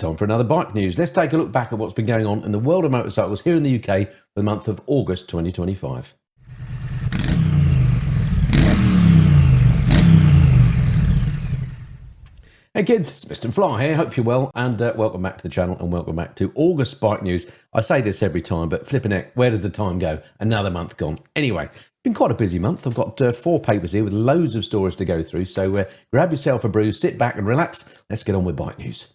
time for another bike news. Let's take a look back at what's been going on in the world of motorcycles here in the UK for the month of August 2025. Hey kids, it's Mr. Fly here, hope you're well, and welcome back to the channel and welcome back to August bike news. I say this every time, but flipping heck, where does the time go? Another month gone. Anyway, been quite a busy month. I've got 4 papers here with loads of stories to go through, so grab yourself a brew, sit back and relax. Let's get on with bike news.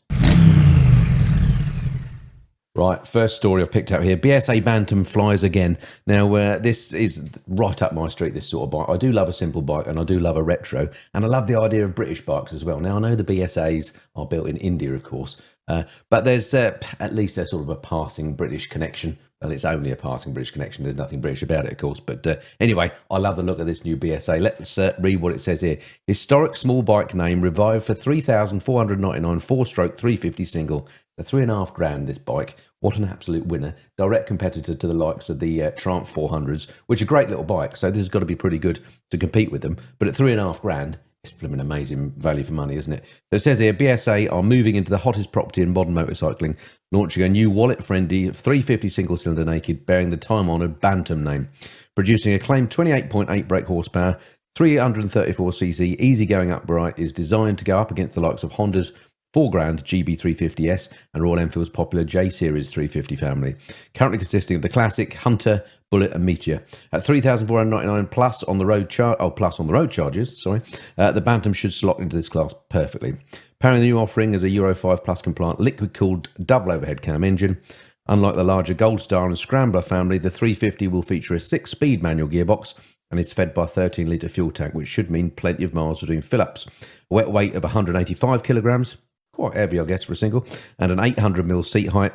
Right, first story I've picked out here. BSA Bantam flies again. Now, this is right up my street, this sort of bike. I do love a simple bike and I do love a retro. And I love the idea of British bikes as well. Now, I know the BSAs are built in India, of course. But there's, at least there's sort of a passing British connection. Well, it's only a passing British connection. There's nothing British about it, of course. But anyway, I love the look of this new BSA. Let's read what it says here. Historic small bike name revived for $3,499 4-stroke 350 single. The $3,500 this bike. What an absolute winner. Direct competitor to the likes of the Triumph 400s, which are great little bikes. So this has got to be pretty good to compete with them. But at $3,500, it's an amazing value for money, isn't it? So it says here, BSA are moving into the hottest property in modern motorcycling, launching a new wallet-friendly 350 single-cylinder naked, bearing the time-honoured Bantam name, producing a claimed 28.8 brake horsepower, 334cc, easy-going upright, is designed to go up against the likes of Honda's $4,000 GB350S and Royal Enfield's popular J-Series 350 family, currently consisting of the classic, Hunter, Bullet and Meteor. At $3,499 plus on the road charges, the Bantam should slot into this class perfectly. Powering the new offering is a Euro 5 Plus compliant liquid-cooled double overhead cam engine. Unlike the larger Gold Star and Scrambler family, the 350 will feature a 6-speed manual gearbox and is fed by a 13-litre fuel tank, which should mean plenty of miles between fill-ups. A wet weight of 185 kilograms, quite heavy, I guess, for a single, and an 800mm seat height,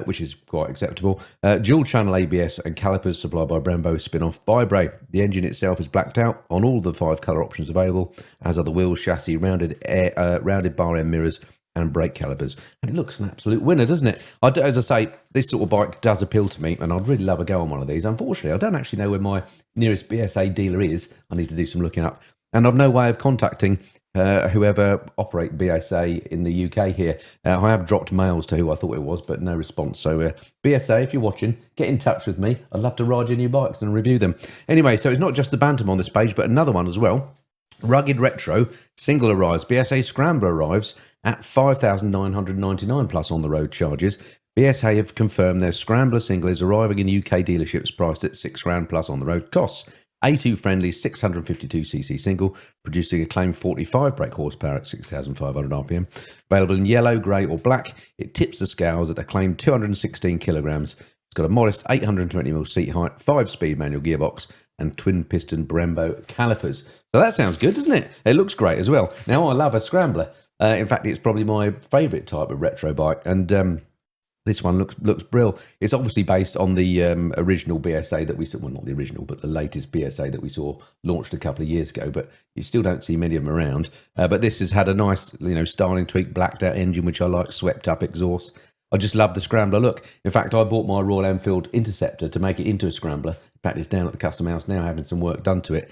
which is quite acceptable. Dual-channel ABS and calipers supplied by Brembo spin-off by Bray. The engine itself is blacked out on all the 5 colour options available, as are the wheels, chassis, rounded bar end mirrors, and brake calipers. And it looks an absolute winner, doesn't it? As I say, this sort of bike does appeal to me, and I'd really love a go on one of these. Unfortunately, I don't actually know where my nearest BSA dealer is. I need to do some looking up. And I've no way of contacting whoever operate BSA in the UK here. I have dropped mails to who I thought it was, but no response. So BSA, if you're watching, get in touch with me. I'd love to ride your new bikes and review them. Anyway, so it's not just the Bantam on this page, but another one as well. Rugged Retro single arrives. BSA Scrambler arrives at $5,999 plus on the road charges. BSA have confirmed their Scrambler single is arriving in UK dealerships priced at $6,000 plus on the road costs. A2 friendly 652cc single, producing a claimed 45 brake horsepower at 6,500 RPM. Available in yellow, grey or black, it tips the scales at a claimed 216 kilograms. It's got a modest 820mm seat height, 5-speed manual gearbox, and twin-piston Brembo calipers. So that sounds good, doesn't it? It looks great as well. Now, I love a Scrambler. In fact, it's probably my favourite type of retro bike, and this one looks brilliant. It's obviously based on the original BSA that we saw, well, not the original, but the latest BSA that we saw launched a couple of years ago, but you still don't see many of them around. But this has had a nice, styling tweak, blacked out engine, which I like, swept up exhaust. I just love the Scrambler look. In fact, I bought my Royal Enfield Interceptor to make it into a Scrambler. In fact, it's down at the custom house now, having some work done to it.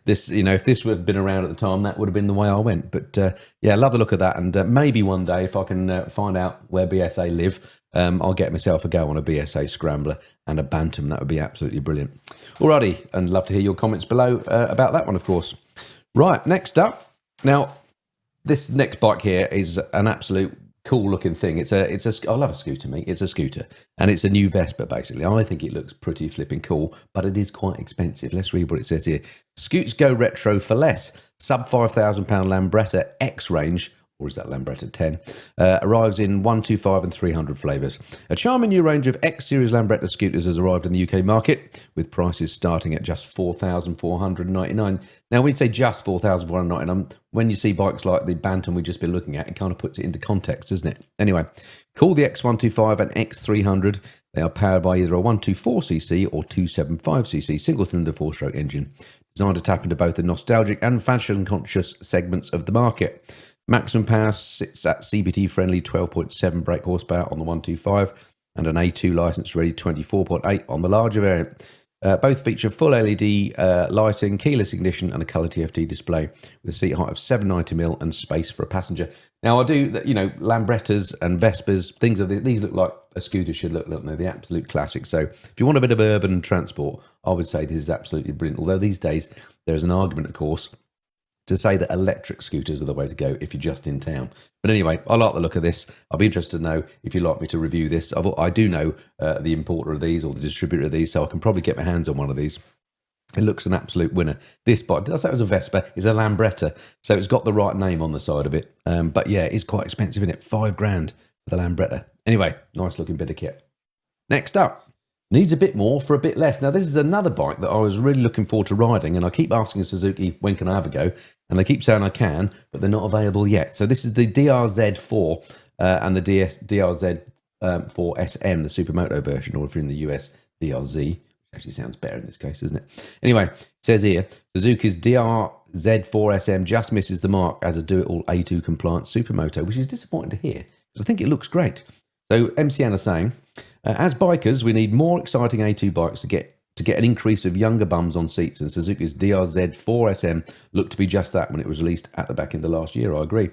This, if this would have been around at the time, that would have been the way I went. But yeah, I love the look of that. And maybe one day, if I can find out where BSA live, I'll get myself a go on a BSA Scrambler and a Bantam. That would be absolutely brilliant. Alrighty, and love to hear your comments below about that one, of course. Right, next up. Now, this next bike here is an absolute cool looking thing. I love a scooter, mate. It's a scooter, and it's a new Vespa, basically. I think it looks pretty flipping cool, but it is quite expensive. Let's read what it says here. Scoots go retro for less. Sub £5,000 Lambretta X range, or is that Lambretta 10, arrives in 125 and 300 flavours. A charming new range of X-Series Lambretta scooters has arrived in the UK market, with prices starting at just $4,499. Now, when you say just $4,499, when you see bikes like the Bantam we've just been looking at, it kind of puts it into context, doesn't it? Anyway, called the X125 and X300, they are powered by either a 124cc or 275cc single-cylinder 4-stroke engine, designed to tap into both the nostalgic and fashion-conscious segments of the market. Maximum power sits at CBT-friendly 12.7 brake horsepower on the 125 and an A2 license-ready 24.8 on the larger variant. Both feature full LED lighting, keyless ignition and a colour TFT display with a seat height of 790mm and space for a passenger. Now, I do, you know, Lambrettas and Vespas, things of these look like a scooter should look, they're the absolute classic. So if you want a bit of urban transport, I would say this is absolutely brilliant. Although these days there's an argument, of course, to say that electric scooters are the way to go if you're just in town. But anyway, I like the look of this. I'll be interested to know if you'd like me to review this. I do know the importer of these or the distributor of these, so I can probably get my hands on one of these. It looks an absolute winner. This bike, did I say it was a Vespa? It's a Lambretta, so it's got the right name on the side of it. But yeah, it's quite expensive, isn't it? $5 grand for the Lambretta. Anyway, nice looking bit of kit. Next up, needs a bit more for a bit less. Now, this is another bike that I was really looking forward to riding, and I keep asking Suzuki, when can I have a go? And they keep saying I can, but they're not available yet. So this is the DRZ4 and the DRZ4SM, the Supermoto version, or if you're in the US, DRZ. Actually sounds better in this case, isn't it? Anyway, it says here, Suzuki's DRZ4SM just misses the mark as a do-it-all A2 compliant supermoto, which is disappointing to hear, because I think it looks great. So MCN are saying, as bikers, we need more exciting A2 bikes to get an increase of younger bums on seats, and Suzuki's DRZ4SM looked to be just that when it was released at the back end of last year, I agree.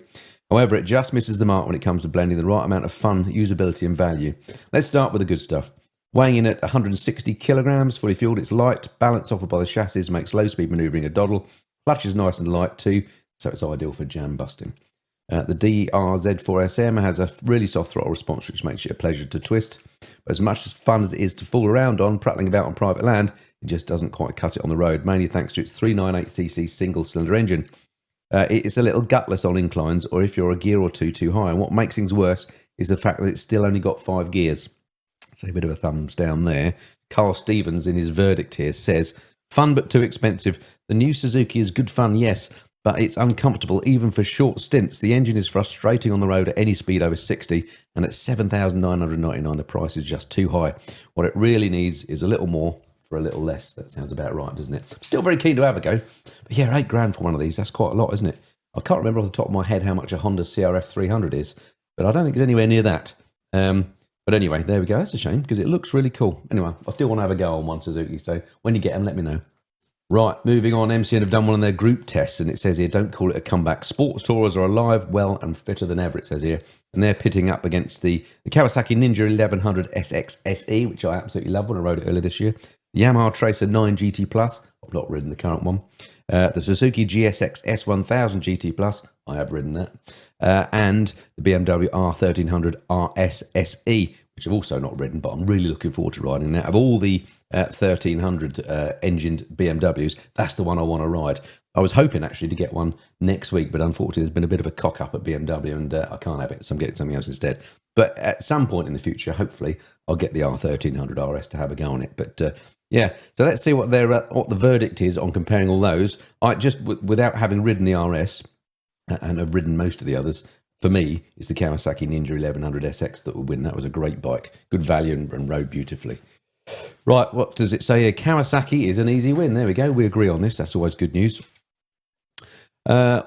However, it just misses the mark when it comes to blending the right amount of fun, usability and value. Let's start with the good stuff. Weighing in at 160 kilograms, fully fueled, it's light. Balance offered by the chassis makes low-speed manoeuvring a doddle. Clutch is nice and light too, so it's ideal for jam busting. The DRZ4SM has a really soft throttle response, which makes it a pleasure to twist. But as much as fun as it is to fool around on, prattling about on private land, it just doesn't quite cut it on the road, mainly thanks to its 398cc single-cylinder engine. It's a little gutless on inclines, or if you're a gear or two too high. And what makes things worse is the fact that it's still only got 5 gears. So a bit of a thumbs down there. Carl Stevens, in his verdict here, says, fun but too expensive. The new Suzuki is good fun, yes, but it's uncomfortable even for short stints. The engine is frustrating on the road at any speed over 60, and at $7,999 the price is just too high. What it really needs is a little more for a little less. That sounds about right, doesn't it? I'm still very keen to have a go. But yeah, $8 grand for one of these, that's quite a lot, isn't it? I can't remember off the top of my head how much a Honda CRF 300 is, but I don't think it's anywhere near that. But anyway, there we go. That's a shame because it looks really cool. Anyway, I still want to have a go on one, Suzuki. So when you get them, let me know. Right, moving on. MCN have done one of their group tests, and it says here, don't call it a comeback. Sports tourers are alive, well, and fitter than ever, it says here. And they're pitting up against the Kawasaki Ninja 1100 SX SE, which I absolutely love when I rode it earlier this year. The Yamaha Tracer 9 GT Plus. I've not ridden the current one. The Suzuki GSX S1000 GT Plus. I have ridden that. And the BMW R1300 RS SE, which I've also not ridden, but I'm really looking forward to riding that. Of all the 1300 engined BMWs, that's the one I want to ride. I was hoping actually to get one next week, but unfortunately there's been a bit of a cock up at BMW and I can't have it, so I'm getting something else instead. But at some point in the future, hopefully, I'll get the R1300 RS to have a go on it. But yeah, so let's see what the verdict is on comparing all those. I just, without having ridden the RS, and I've ridden most of the others, for me, it's the Kawasaki Ninja 1100 SX that would win. That was a great bike. Good value and rode beautifully. Right, what does it say here? Kawasaki is an easy win. There we go. We agree on this. That's always good news.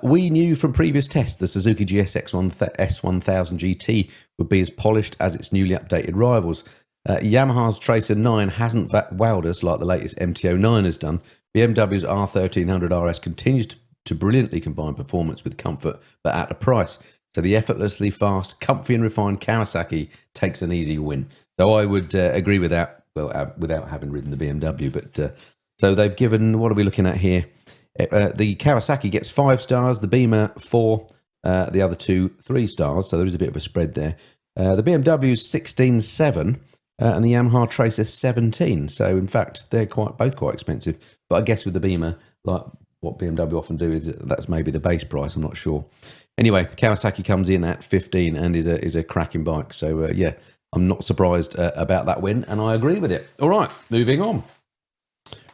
We knew from previous tests the Suzuki GSX S1000 GT would be as polished as its newly updated rivals. Yamaha's Tracer 9 hasn't wowed us like the latest MT-09 has done. BMW's R1300 RS continues to brilliantly combine performance with comfort, but at a price. So the effortlessly fast, comfy and refined Kawasaki takes an easy win. So I would agree with that, well, without having ridden the BMW. But so they've given, what are we looking at here? The Kawasaki gets 5 stars, the Beamer 4, the other 2 3 stars. So there is a bit of a spread there. The BMW's 16.7 and the Yamaha Tracer 17. So in fact, they're both quite expensive. But I guess with the Beamer, like what BMW often do, is that's maybe the base price. I'm not sure. Anyway, Kawasaki comes in at 15 and is a cracking bike. So yeah, I'm not surprised about that win, and I agree with it. All right, moving on.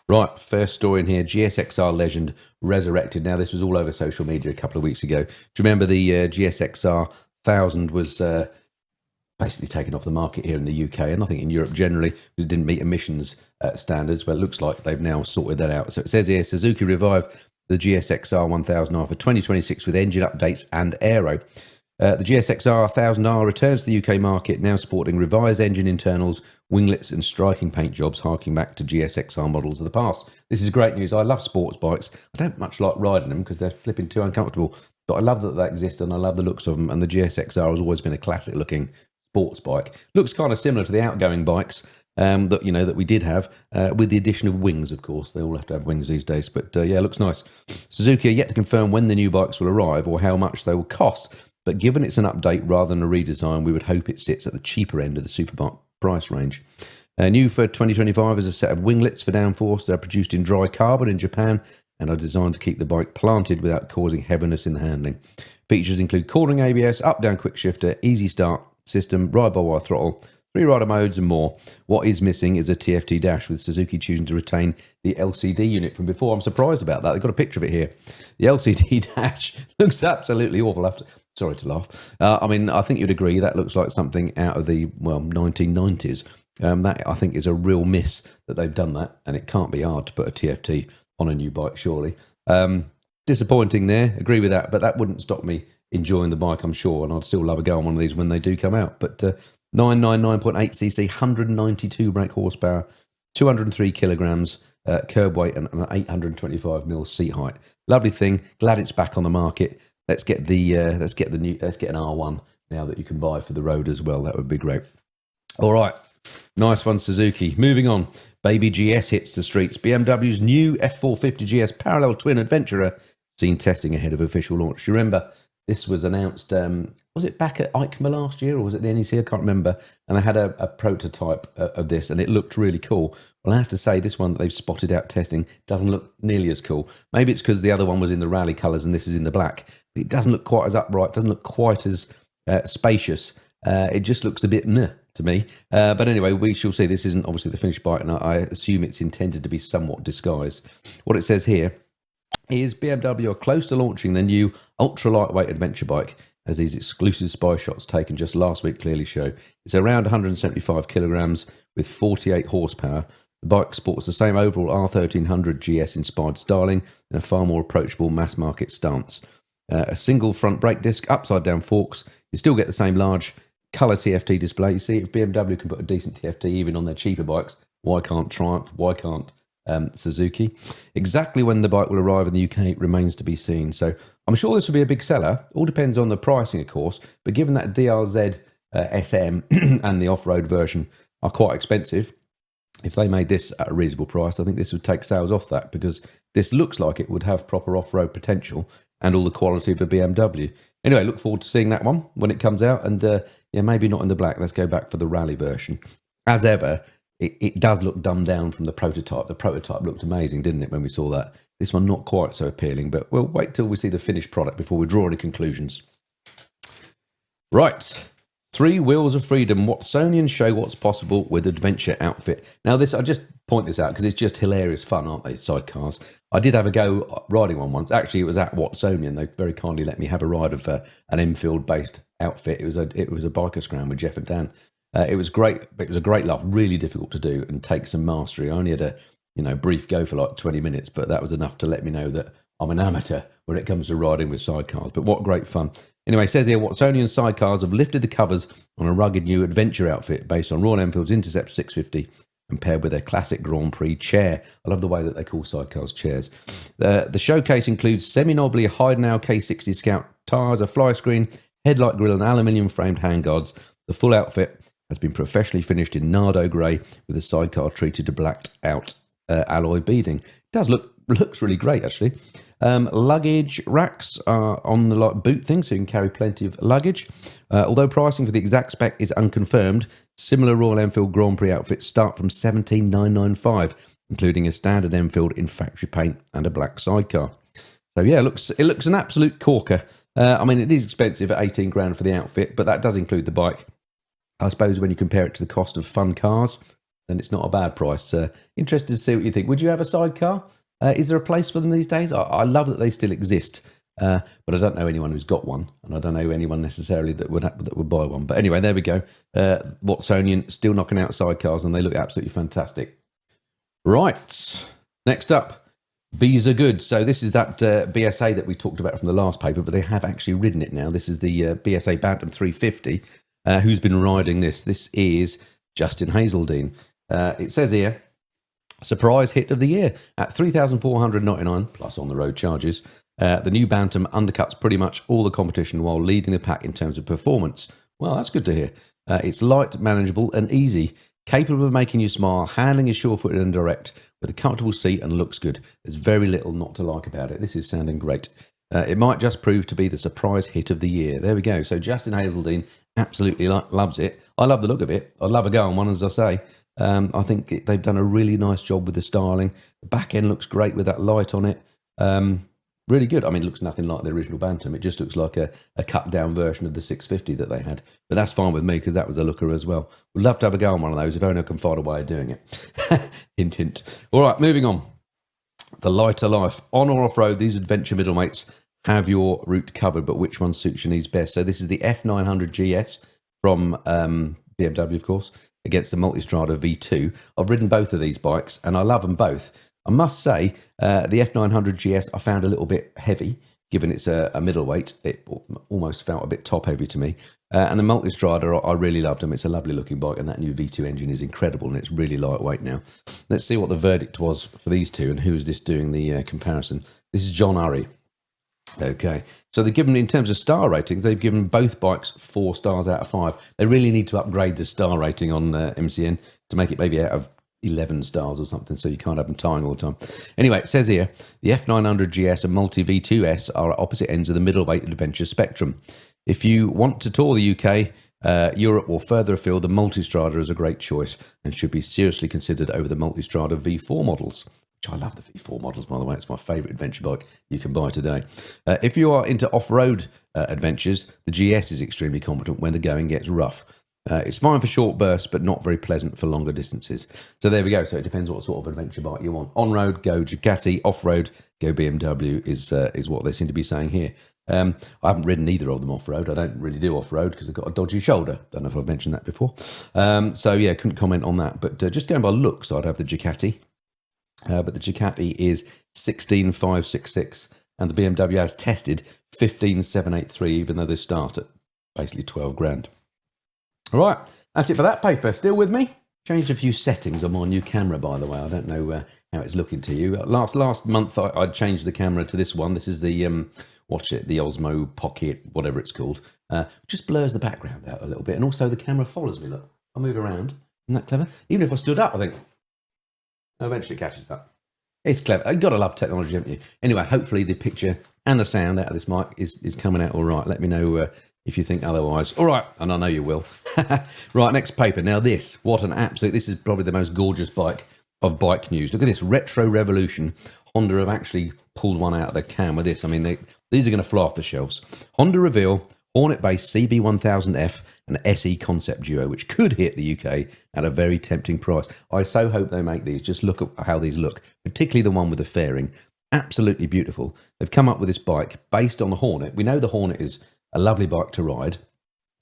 Right, first story in here, GSXR legend resurrected. Now, this was all over social media a couple of weeks ago. Do you remember the GSXR 1000 was basically taken off the market here in the UK, and I think in Europe generally, because it didn't meet emissions standards. Well, it looks like they've now sorted that out. So it says here, Suzuki revive the GSXR 1000R for 2026 with engine updates and aero. The GSXR 1000R returns to the UK market, now sporting revised engine internals, winglets and striking paint jobs, harking back to GSXR models of the past. This is great news. I love sports bikes. I don't much like riding them because they're flipping too uncomfortable. But I love that they exist, and I love the looks of them. And the GSXR has always been a classic looking sports bike. Looks kind of similar to the outgoing bikes that we did have, with the addition of wings, of course. They all have to have wings these days. But yeah, it looks nice. Suzuki are yet to confirm when the new bikes will arrive or how much they will cost. But given it's an update rather than a redesign, we would hope it sits at the cheaper end of the superbike price range. New for 2025 is a set of winglets for downforce. They're produced in dry carbon in Japan and are designed to keep the bike planted without causing heaviness in the handling. Features include cornering ABS, up-down quick shifter, easy start system, ride-by-wire throttle, 3 rider modes and more. What is missing is a TFT dash, with Suzuki choosing to retain the LCD unit from before. I'm surprised about that. They've got a picture of it here. The LCD dash looks absolutely awful. Sorry to laugh. I mean, I think you'd agree that looks like something out of the 1990s. That, I think, is a real miss that they've done that, and it can't be hard to put a TFT on a new bike, surely. Disappointing there, agree with that, but that wouldn't stop me enjoying the bike, I'm sure, and I'd still love a go on one of these when they do come out. But 999.8cc, 192 brake horsepower, 203 kilograms curb weight, and an 825mm seat height. Lovely thing. Glad it's back on the market. Let's get an R1 now that you can buy for the road as well. That would be great. All right. Nice one, Suzuki. Moving on. Baby GS hits the streets. BMW's new F450 GS parallel twin adventurer seen testing ahead of official launch. You remember this was announced, was it back at EICMA last year, or was it the NEC? I can't remember. And they had a prototype of this, and it looked really cool. Well, I have to say, this one that they've spotted out testing doesn't look nearly as cool. Maybe it's because the other one was in the rally colours and this is in the black. But it doesn't look quite as upright, doesn't look quite as spacious. It just looks a bit meh to me. But anyway, we shall see. This isn't obviously the finished bike, and I assume it's intended to be somewhat disguised. What it says here is BMW are close to launching their new ultra-lightweight adventure bike, as these exclusive spy shots taken just last week clearly show. It's around 175 kilograms with 48 horsepower. The bike sports the same overall R1300 GS-inspired styling and a far more approachable mass-market stance. A single front brake disc, upside-down forks. You still get the same large colour TFT display. You see, if BMW can put a decent TFT even on their cheaper bikes, why can't Triumph? Why can't Suzuki? Exactly when the bike will arrive in the UK remains to be seen. So I'm sure this will be a big seller. All depends on the pricing, of course. But given that DRZ SM and the off-road version are quite expensive, if they made this at a reasonable price, I think this would take sales off that, because this looks like it would have proper off-road potential and all the quality of a BMW. Anyway, look forward to seeing that one when it comes out. And yeah, maybe not in the black. Let's go back for the rally version. As ever, it does look dumbed down from the prototype. The prototype looked amazing, didn't it, when we saw that? This one not quite so appealing, but we'll wait till we see the finished product before we draw any conclusions. Right. 3 Wheels of Freedom. Watsonian show what's possible with adventure outfit. Now this, I just point this out because it's just hilarious fun, aren't they? Sidecars. I did have a go riding one once. Actually, it was at Watsonian. They very kindly let me have a ride of an Enfield-based outfit. It was a biker scram with Jeff and Dan. It was great. It was a great laugh. Really difficult to do and take some mastery. I only had a brief go for like 20 minutes, but that was enough to let me know that I'm an amateur when it comes to riding with sidecars. But what great fun. Anyway, it says here, Watsonian sidecars have lifted the covers on a rugged new adventure outfit based on Royal Enfield's Interceptor 650 and paired with their classic Grand Prix chair. I love the way that they call sidecars chairs. The showcase includes semi-knobbly Heidenau K60 Scout tires, a fly screen, headlight grille and aluminium framed handguards. The full outfit has been professionally finished in Nardo grey with the sidecar treated to blacked out alloy beading. It does looks really great, actually. Luggage racks are on the boot thing, so you can carry plenty of luggage. Although pricing for the exact spec is unconfirmed, similar Royal Enfield Grand Prix outfits start from $17,995, including a standard Enfield in factory paint and a black sidecar. So yeah, it looks an absolute corker. I mean, it is expensive at 18 grand for the outfit, but that does include the bike. I suppose when you compare it to the cost of fun cars, then it's not a bad price. Interested to see what you think. Would you have a sidecar? Is there a place for them these days? I love that they still exist, but I don't know anyone who's got one, and I don't know anyone necessarily that would buy one. But anyway, there we go. Watsonian still knocking out sidecars, and they look absolutely fantastic. Right, next up, Bees are good. So this is that BSA that we talked about from the last paper, but they have actually ridden it now. This is the BSA Bantam 350. Who's been riding this? This is Justin Hazeldine. It says here, surprise hit of the year at $3,499 plus on the road charges. The new Bantam undercuts pretty much all the competition while leading the pack in terms of performance. Well, that's good to hear. It's light, manageable and easy, capable of making you smile, handling is sure-footed and direct, with a comfortable seat and looks good. There's very little not to like about it. This is sounding great. It might just prove to be the surprise hit of the year. There we go. So Justin Hazeldine absolutely loves it. I love the look of it. I'd love a go on one, as I say. I think they've done a really nice job with the styling. The back end looks great with that light on it. Really good. I mean, it looks nothing like the original Bantam. It just looks like a cut down version of the 650 that they had. But that's fine with me because that was a looker as well. Would love to have a go on one of those if only I can find a way of doing it. Hint, hint. All right, moving on. The lighter life. On or off-road, these adventure middlemates have your route covered, but which one suits your needs best? So this is the F900 GS from BMW, of course, against the Multistrada V2. I've ridden both of these bikes and I love them both. I must say, the F900 GS I found a little bit heavy, given it's a middleweight. It almost felt a bit top heavy to me. And the Multistrada, I really loved them. It's a lovely looking bike, and that new V2 engine is incredible, and it's really lightweight now. Let's see what the verdict was for these two, and who is this doing the comparison. This is John Urry. Okay, so they've given, in terms of star ratings, they've given both bikes 4 stars out of 5. They really need to upgrade the star rating on MCN to make it maybe out of 11 stars or something, so you can't have them tying all the time. Anyway, it says here, the F900 GS and Multi V2S are at opposite ends of the middleweight adventure spectrum. If you want to tour the UK, Europe or further afield, the Multistrada is a great choice and should be seriously considered over the Multistrada V4 models, which I love the V4 models, by the way. It's my favourite adventure bike you can buy today. If you are into off-road adventures, the GS is extremely competent when the going gets rough. It's fine for short bursts, but not very pleasant for longer distances. So there we go. So it depends what sort of adventure bike you want. On-road, go Ducati. Off-road, go BMW is what they seem to be saying here. I haven't ridden either of them off-road. I don't really do off-road because I've got a dodgy shoulder. Don't know if I've mentioned that before. So yeah, couldn't comment on that. But just going by looks, I'd have the Ducati. But the Ducati is 16566 and the BMW has tested 15783, even though they start at basically 12 grand. All right, that's it for that paper. Still with me? Changed a few settings on my new camera, by the way. I don't know how it's looking to you. Last month, I changed the camera to this one. This is the, the Osmo Pocket, whatever it's called. Just blurs the background out a little bit. And also the camera follows me. Look, I move around. Isn't that clever? Even if I stood up, I think, eventually it catches that. It's clever. You've got to love technology, haven't you? Anyway, hopefully the picture and the sound out of this mic is coming out all right. Let me know if you think otherwise. All right, and I know you will. Right, next paper. Now this, what an absolute, this is probably the most gorgeous bike of bike news. Look at this, Retro Revolution. Honda have actually pulled one out of the can with this. I mean, these are going to fly off the shelves. Honda reveal Hornet-based CB1000F and SE concept duo, which could hit the UK at a very tempting price. I so hope they make these. Just look at how these look, particularly the one with the fairing. Absolutely beautiful. They've come up with this bike based on the Hornet. We know the Hornet is a lovely bike to ride.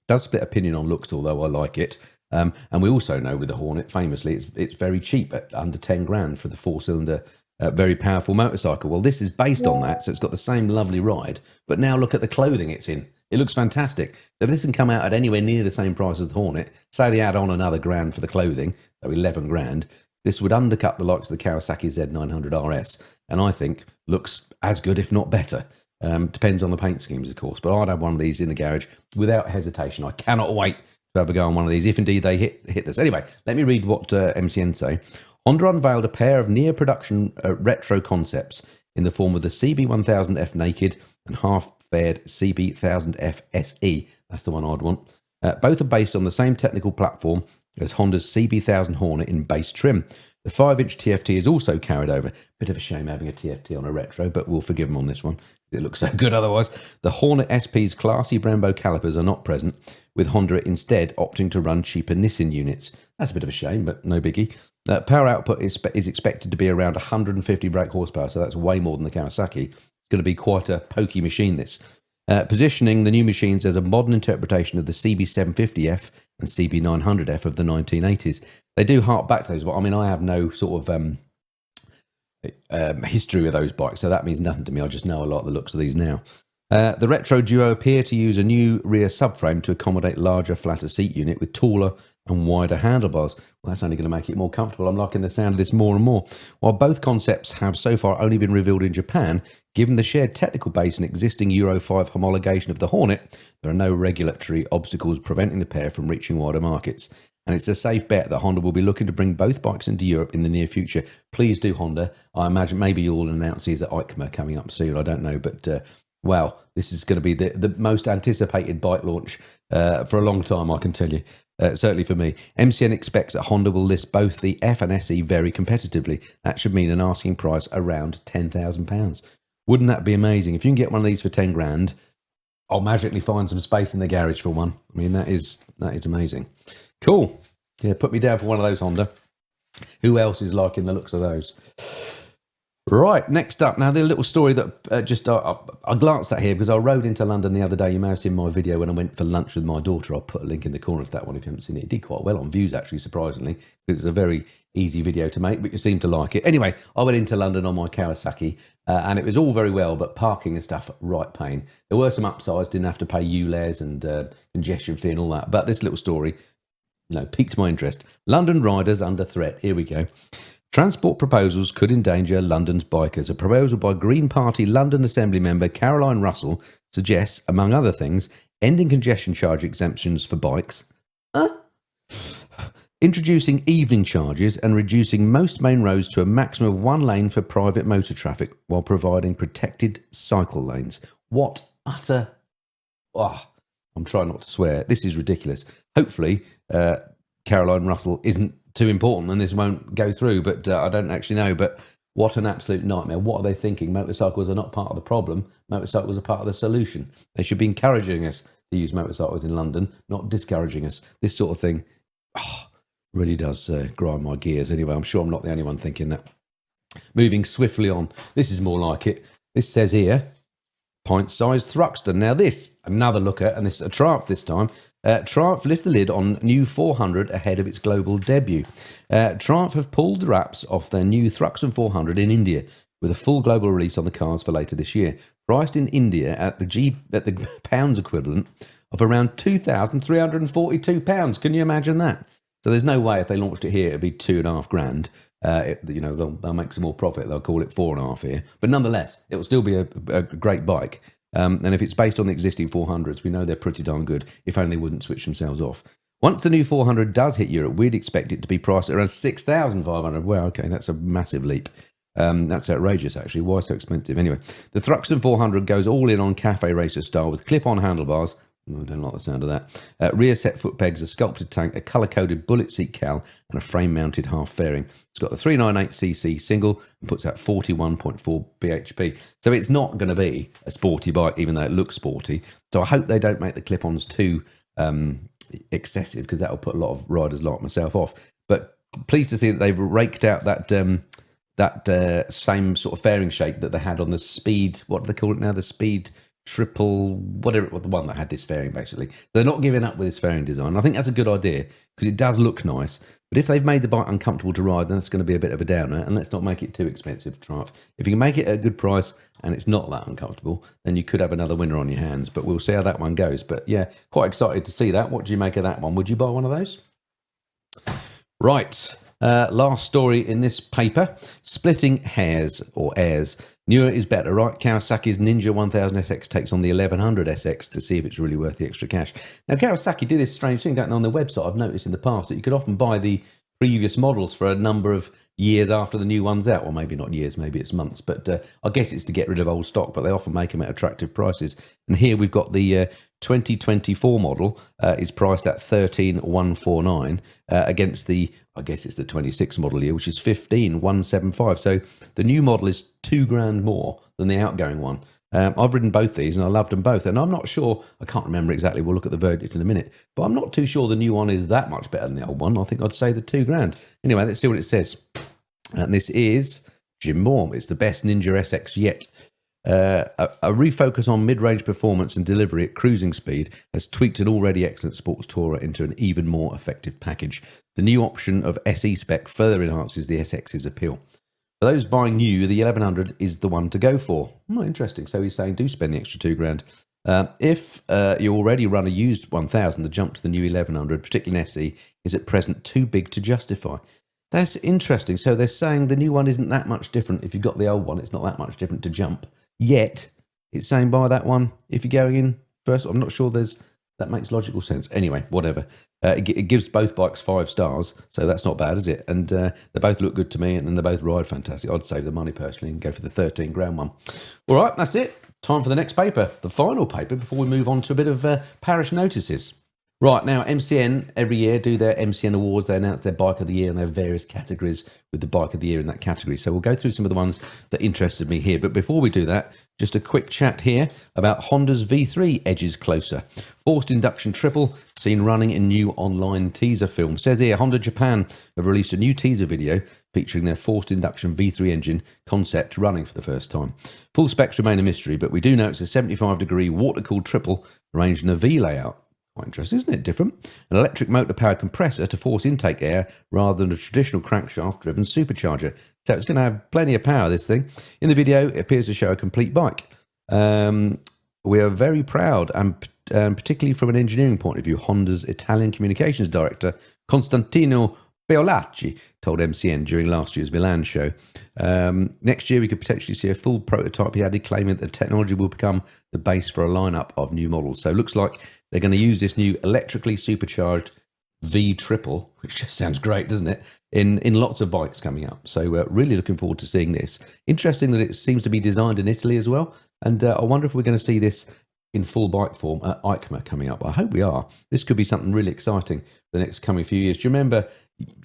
Does split opinion on looks, although I like it. And we also know with the Hornet, famously, it's very cheap at under 10 grand for the 4-cylinder, very powerful motorcycle. Well, this is based on that, so it's got the same lovely ride. But now look at the clothing it's in. It looks fantastic. So if this can come out at anywhere near the same price as the Hornet, say they add on another grand for the clothing, so 11 grand, this would undercut the likes of the Kawasaki Z900 RS, and I think looks as good, if not better. Depends on the paint schemes, of course, but I'd have one of these in the garage without hesitation. I cannot wait to have a go on one of these, if indeed they hit this. Anyway, let me read what MCN say. Honda unveiled a pair of near-production retro concepts in the form of the CB1000F Naked and half-faired CB1000F SE. That's the one I'd want. Both are based on the same technical platform as Honda's CB1000 Hornet in base trim. The 5-inch TFT is also carried over. Bit of a shame having a TFT on a retro, but we'll forgive them on this one. It looks so good otherwise. The Hornet SP's classy Brembo calipers are not present, with Honda instead opting to run cheaper Nissan units. That's a bit of a shame, but no biggie. Power output is expected to be around 150 brake horsepower, so that's way more than the Kawasaki. It's going to be quite a pokey machine, this. Positioning the new machines as a modern interpretation of the CB750F and CB900F of the 1980s. They do hark back to those, but I mean, I have no sort of history with those bikes, so that means nothing to me. I just know a lot of the looks of these now. The retro duo appear to use a new rear subframe to accommodate larger, flatter seat unit with taller and wider handlebars. Well, that's only going to make it more comfortable. I'm liking the sound of this more and more. While both concepts have so far only been revealed in Japan, given the shared technical base and existing Euro 5 homologation of the Hornet, there are no regulatory obstacles preventing the pair from reaching wider markets. And it's a safe bet that Honda will be looking to bring both bikes into Europe in the near future. Please do, Honda. I imagine maybe you'll announce these at EICMA coming up soon. I don't know, but wow, this is going to be the most anticipated bike launch for a long time, I can tell you. Certainly for me. MCN expects that Honda will list both the F and SE very competitively. That should mean an asking price around £10,000. Wouldn't that be amazing? If you can get one of these for 10 grand, I'll magically find some space in the garage for one. I mean, that is amazing. Cool. Yeah, put me down for one of those, Honda. Who else is liking the looks of those? Right, next up. Now, the little story that I glanced at here because I rode into London the other day. You may have seen my video when I went for lunch with my daughter. I'll put a link in the corner to that one if you haven't seen it. It did quite well on views, actually, surprisingly, because it's a very easy video to make, but you seem to like it. Anyway, I went into London on my Kawasaki, and it was all very well, but parking and stuff, right pain. There were some upsides, didn't have to pay ULEZ and congestion fee and all that, but this little story, piqued my interest. London riders under threat. Here we go. Transport proposals could endanger London's bikers. A proposal by Green Party London Assembly member Caroline Russell suggests, among other things, ending congestion charge exemptions for bikes, introducing evening charges and reducing most main roads to a maximum of one lane for private motor traffic while providing protected cycle lanes. What utter... I'm trying not to swear. This is ridiculous. Hopefully, Caroline Russell isn't too important and this won't go through, but I don't actually know. But what an absolute nightmare. What are they thinking? Motorcycles are not part of the problem. Motorcycles are part of the solution. They should be encouraging us to use motorcycles in London, not discouraging us. This sort of thing really does grind my gears. Anyway, I'm sure I'm not the only one thinking that. Moving swiftly on. This is more like it. This says here, pint-sized Thruxton. Now this, another looker, and this is a Triumph this time. Triumph lift the lid on new 400 ahead of its global debut. Triumph have pulled the wraps off their new Thruxton 400 in India, with a full global release on the cars for later this year. Priced in India at the pounds equivalent of around £2,342. Can you imagine that? So there's no way if they launched it here, it'd be £2,500. They'll make some more profit. They'll call it 4.5 here, but nonetheless, it will still be a great bike. And if it's based on the existing 400s, we know they're pretty darn good, if only they wouldn't switch themselves off. Once the new 400 does hit Europe, we'd expect it to be priced at around 6,500. Well, okay, that's a massive leap. That's outrageous, actually. Why so expensive? Anyway, the Thruxton 400 goes all in on cafe racer style with clip-on handlebars. I don't like the sound of that. Rear set foot pegs, a sculpted tank, a colour-coded bullet seat cowl, and a frame-mounted half fairing. It's got the 398cc single and puts out 41.4 bhp. So it's not going to be a sporty bike, even though it looks sporty. So I hope they don't make the clip-ons too excessive, because that will put a lot of riders like myself off. But pleased to see that they've raked out that same sort of fairing shape that they had on the Speed. What do they call it now? The Speed Triple, whatever, the one that had this fairing, basically. They're not giving up with this fairing design. I think that's a good idea because it does look nice. But if they've made the bike uncomfortable to ride, then that's going to be a bit of a downer. And let's not make it too expensive to Triumph. If you can make it at a good price and it's not that uncomfortable, then you could have another winner on your hands. But we'll see how that one goes. But yeah, quite excited to see that. What do you make of that one? Would you buy one of those? Right. Last story in this paper, splitting hairs or airs. Newer is better, right? Kawasaki's Ninja 1000 SX takes on the 1100 SX to see if it's really worth the extra cash. Now, Kawasaki did this strange thing, don't they, on their website. I've noticed in the past that you could often buy the previous models for a number of years after the new one's out. Well, maybe not years, maybe it's months. But I guess it's to get rid of old stock, but they often make them at attractive prices. And here we've got the 2024 model is priced at 13,149 against the, I guess it's the 26 model year, which is 15,175. So the new model is £2,000 more than the outgoing one. I've ridden both these and I loved them both. And I'm not sure, I can't remember exactly, we'll look at the verdict in a minute, but I'm not too sure the new one is that much better than the old one. I think I'd say the £2,000. Anyway, let's see what it says. And this is Jim Moore. It's the best Ninja SX yet. A refocus on mid-range performance and delivery at cruising speed has tweaked an already excellent sports tourer into an even more effective package. The new option of SE spec further enhances the SX's appeal. For those buying new, the 1100 is the one to go for. Oh, interesting. So he's saying do spend the extra £2,000. If you already run a used 1000, the jump to the new 1100, particularly an SE, is at present too big to justify. That's interesting. So they're saying the new one isn't that much different. If you've got the old one, it's not that much different to jump. Yet, it's saying buy that one if you're going in first. I'm not sure that makes logical sense. Anyway, whatever. It gives both bikes 5 stars, so that's not bad, is it? And they both look good to me, and they both ride fantastic. I'd save the money personally and go for the 13 grand one. All right, that's it. Time for the next paper, the final paper, before we move on to a bit of parish notices. Right, now MCN every year do their MCN awards. They announce their bike of the year and their various categories with the bike of the year in that category. So we'll go through some of the ones that interested me here. But before we do that, just a quick chat here about Honda's V3 edges closer. Forced induction triple seen running in new online teaser film. Says here, Honda Japan have released a new teaser video featuring their forced induction V3 engine concept running for the first time. Full specs remain a mystery, but we do know it's a 75-degree water-cooled triple arranged in a V layout. Quite interesting, isn't it? Different. An electric motor-powered compressor to force intake air rather than a traditional crankshaft-driven supercharger. So it's going to have plenty of power, this thing. In the video, it appears to show a complete bike. We are very proud, and particularly from an engineering point of view, Honda's Italian communications director, Constantino Peolacci, told MCN during last year's Milan show. Next year, we could potentially see a full prototype, he added, claiming that the technology will become the base for a lineup of new models. So it looks like they're going to use this new electrically supercharged V triple, which just sounds great, doesn't it, in lots of bikes coming up. So really looking forward to seeing this. Interesting that it seems to be designed in Italy as well. And I wonder if we're going to see this in full bike form at EICMA coming up. I hope we are. This could be something really exciting for the next coming few years. Do you remember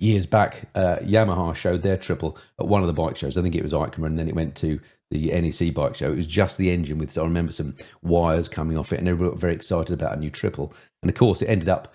years back, Yamaha showed their triple at one of the bike shows? I think it was EICMA, and then it went to the NEC bike show. It was just the engine with, I remember some wires coming off it, and everyone got very excited about a new triple. And of course, it ended up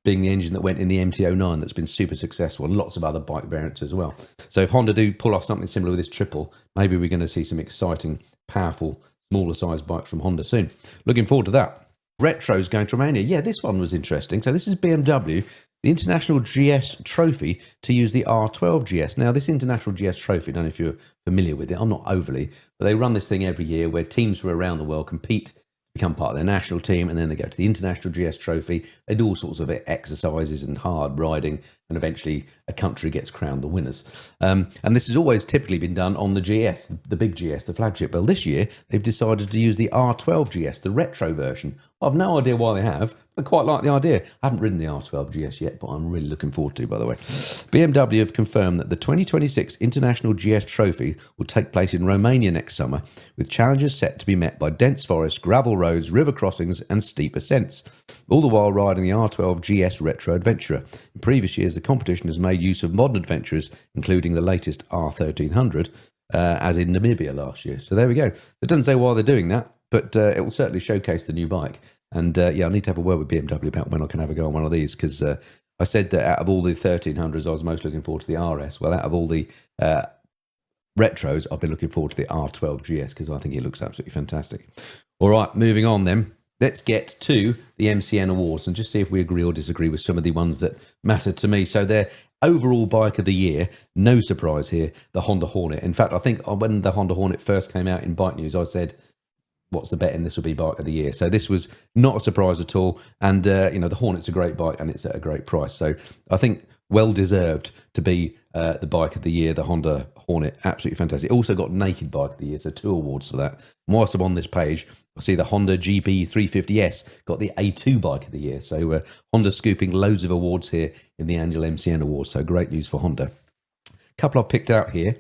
being the engine that went in the MT-09 that's been super successful, and lots of other bike variants as well. So if Honda do pull off something similar with this triple, maybe we're going to see some exciting, powerful, smaller size bikes from Honda soon. Looking forward to that. Retros going to Romania. Yeah, this one was interesting. So this is BMW, the International GS Trophy, to use the R12 GS. Now, this International GS Trophy, I don't know if you're familiar with it, I'm not overly, but they run this thing every year where teams from around the world compete, become part of their national team, and then they go to the International GS Trophy. They do all sorts of exercises and hard riding, and eventually a country gets crowned the winners. And this has always typically been done on the GS, the big GS, the flagship. Well, this year, they've decided to use the R12 GS, the retro version. I've no idea why they have, but quite like the idea. I haven't ridden the R12 GS yet, but I'm really looking forward to, by the way. BMW have confirmed that the 2026 International GS Trophy will take place in Romania next summer, with challenges set to be met by dense forests, gravel roads, river crossings, and steep ascents, all the while riding the R12 GS Retro Adventurer. In previous years, the competition has made use of modern adventurers, including the latest R1300, as in Namibia last year. So there we go. It doesn't say why they're doing that, but it will certainly showcase the new bike. And yeah, I need to have a word with BMW about when I can have a go on one of these, because I said that out of all the 1300s, I was most looking forward to the RS. Well, out of all the retros, I've been looking forward to the R12 GS, because I think it looks absolutely fantastic. All right, moving on then. Let's get to the MCN Awards and just see if we agree or disagree with some of the ones that matter to me. So their overall bike of the year, no surprise here, the Honda Hornet. In fact, I think when the Honda Hornet first came out in Bike News, I said, what's the betting this will be bike of the year? So this was not a surprise at all. And, you know, the Hornet's a great bike and it's at a great price. So I think well deserved to be the bike of the year, the Honda Hornet. Absolutely fantastic. It also got naked bike of the year, so 2 awards for that. And whilst I'm on this page, I see the Honda GP350S got the A2 bike of the year. So Honda scooping loads of awards here in the annual MCN Awards. So great news for Honda. A couple I've picked out here.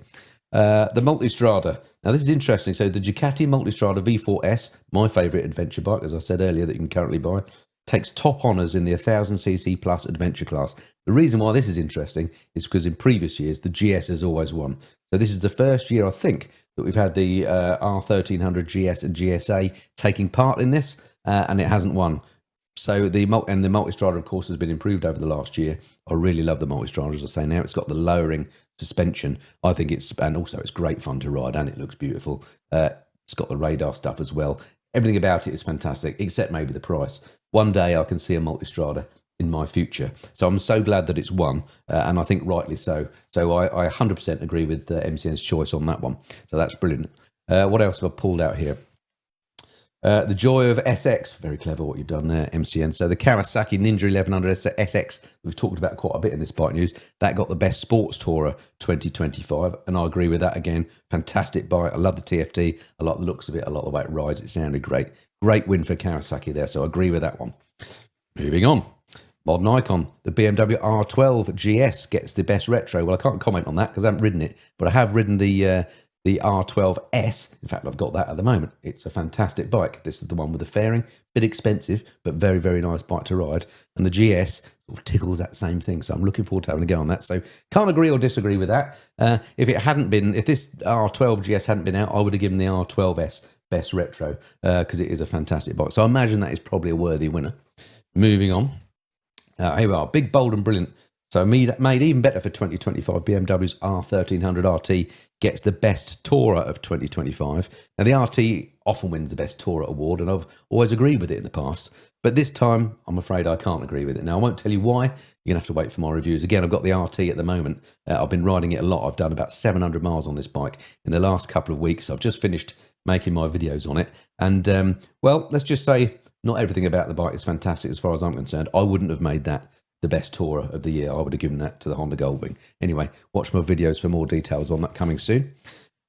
The Multistrada. Now this is interesting. So the Ducati Multistrada V4S, my favourite adventure bike, as I said earlier, that you can currently buy, takes top honours in the 1000cc plus adventure class. The reason why this is interesting is because in previous years, the GS has always won. So this is the first year, I think, that we've had the R1300 GS and GSA taking part in this, and it hasn't won. So the Multistrada, of course, has been improved over the last year. I really love the Multistrada, as I say now. It's got the lowering suspension. I think and also it's great fun to ride, and it looks beautiful. It's got the radar stuff as well. Everything about it is fantastic, except maybe the price. One day I can see a Multistrada in my future. So I'm so glad that it's won, and I think rightly so. So I 100% agree with MCN's choice on that one. So that's brilliant. What else have I pulled out here? The joy of SX, very clever what you've done there, MCN. So the Kawasaki Ninja 1100 SX, we've talked about quite a bit in this bike news. That got the best sports tourer 2025, and I agree with that again. Fantastic bike. I love the TFT. I like the looks of it. I like the way it rides. It sounded great. Great win for Kawasaki there, so I agree with that one. Moving on. Modern icon, the BMW R12 GS gets the best retro. Well, I can't comment on that because I haven't ridden it, but I have ridden the R12S. In fact, I've got that at the moment. It's a fantastic bike. This is the one with the fairing, bit expensive, but very, very nice bike to ride. And the GS sort of tickles that same thing. So I'm looking forward to having a go on that. So can't agree or disagree with that. If this R12 GS hadn't been out, I would have given the R12S best retro because it is a fantastic bike. So I imagine that is probably a worthy winner. Moving on. Here we are, big, bold and brilliant. So made even better for 2025, BMW's R1300 RT gets the best tourer of 2025. Now, the RT often wins the best tourer award, and I've always agreed with it in the past. But this time, I'm afraid I can't agree with it. Now, I won't tell you why. You're going to have to wait for my reviews. Again, I've got the RT at the moment. I've been riding it a lot. I've done about 700 miles on this bike in the last couple of weeks. I've just finished making my videos on it. And, well, let's just say not everything about the bike is fantastic as far as I'm concerned. I wouldn't have made that the best tourer of the year. I would have given that to the Honda Goldwing. Anyway, watch my videos for more details on that coming soon.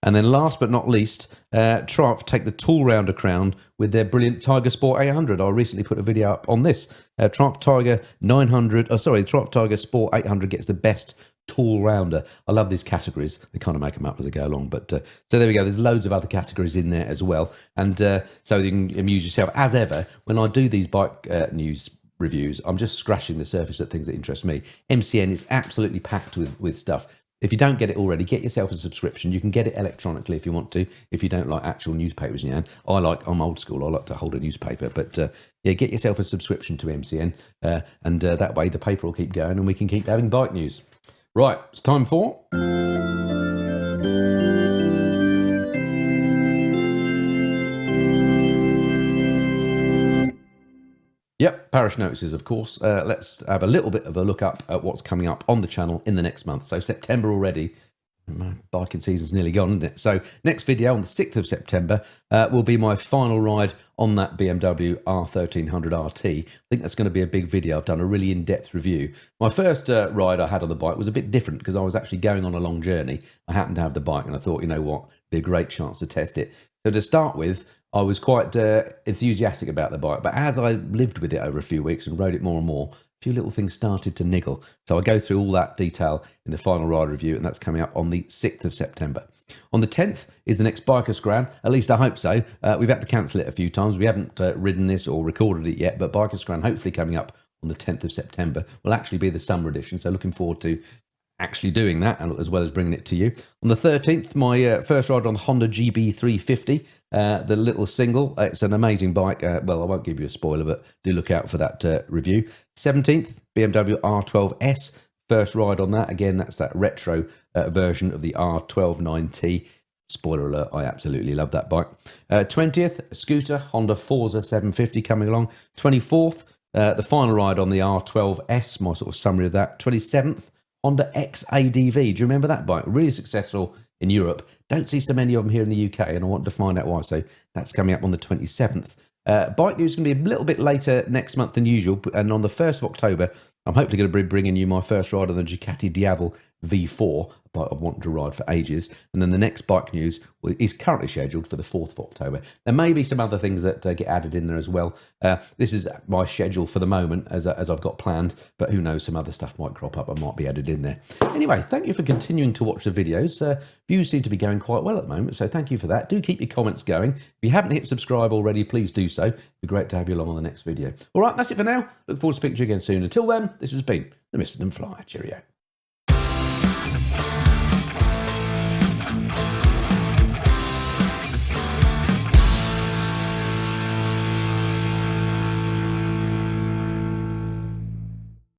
And then last but not least, Triumph take the Tool Rounder crown with their brilliant Tiger Sport 800. I recently put a video up on this. Triumph Tiger Sport 800 gets the best Tool Rounder. I love these categories. They kind of make them up as they go along. But so there we go. There's loads of other categories in there as well. And so you can amuse yourself. As ever, when I do these bike news reviews, I'm just scratching the surface of things that interest me. MCN is absolutely packed with stuff. If you don't get it already, get yourself a subscription. You can get it electronically if you want to, if you don't like actual newspapers in your hand. I'm old school. I like to hold a newspaper. But yeah, get yourself a subscription to MCN. And that way the paper will keep going and we can keep having bike news. Right, it's time for... Yep, parish notices, of course. Let's have a little bit of a look up at what's coming up on the channel in the next month. So September already. My biking season's nearly gone, isn't it? So next video on the 6th of September will be my final ride on that BMW R1300 RT. I think that's going to be a big video. I've done a really in-depth review. My first ride I had on the bike was a bit different because I was actually going on a long journey. I happened to have the bike and I thought, you know what, it'd be a great chance to test it. So to start with, I was quite enthusiastic about the bike, but as I lived with it over a few weeks and rode it more and more, a few little things started to niggle. So I go through all that detail in the final ride review, and that's coming up on the 6th of September. On the 10th is the next Biker Scram. At least I hope so. We've had to cancel it a few times. We haven't ridden this or recorded it yet, but Biker Scram hopefully coming up on the 10th of September will actually be the summer edition. So looking forward to actually doing that, and as well as bringing it to you. On the 13th, my first ride on the Honda GB350, the little single. It's an amazing bike. Well, I won't give you a spoiler, but do look out for that review. 17th, BMW R12S, first ride on that. Again, that's that retro version of the R129T. Spoiler alert, I absolutely love that bike. 20th, a scooter, Honda Forza 750 coming along. 24th, the final ride on the R12S, my sort of summary of that. 27th, Honda XADV. Do you remember that bike? Really successful in Europe. Don't see so many of them here in the UK, and I want to find out why. So that's coming up on the 27th. Bike news is going to be a little bit later next month than usual, and on the 1st of October, I'm hopefully going to be bringing you my first ride on the Ducati Diavel V4, a bike I've wanted to ride for ages. And then the next bike news is currently scheduled for the 4th of October. There may be some other things that get added in there as well. This is my schedule for the moment as I've got planned, but who knows, some other stuff might crop up and might be added in there. Anyway, thank you for continuing to watch the videos. Views seem to be going quite well at the moment, so thank you for that. Do keep your comments going. If you haven't hit subscribe already, please do so. It'd be great to have you along on the next video. All right, that's it for now. Look forward to speaking to you again soon. Until then, this has been the Mr. Fly. Cheerio.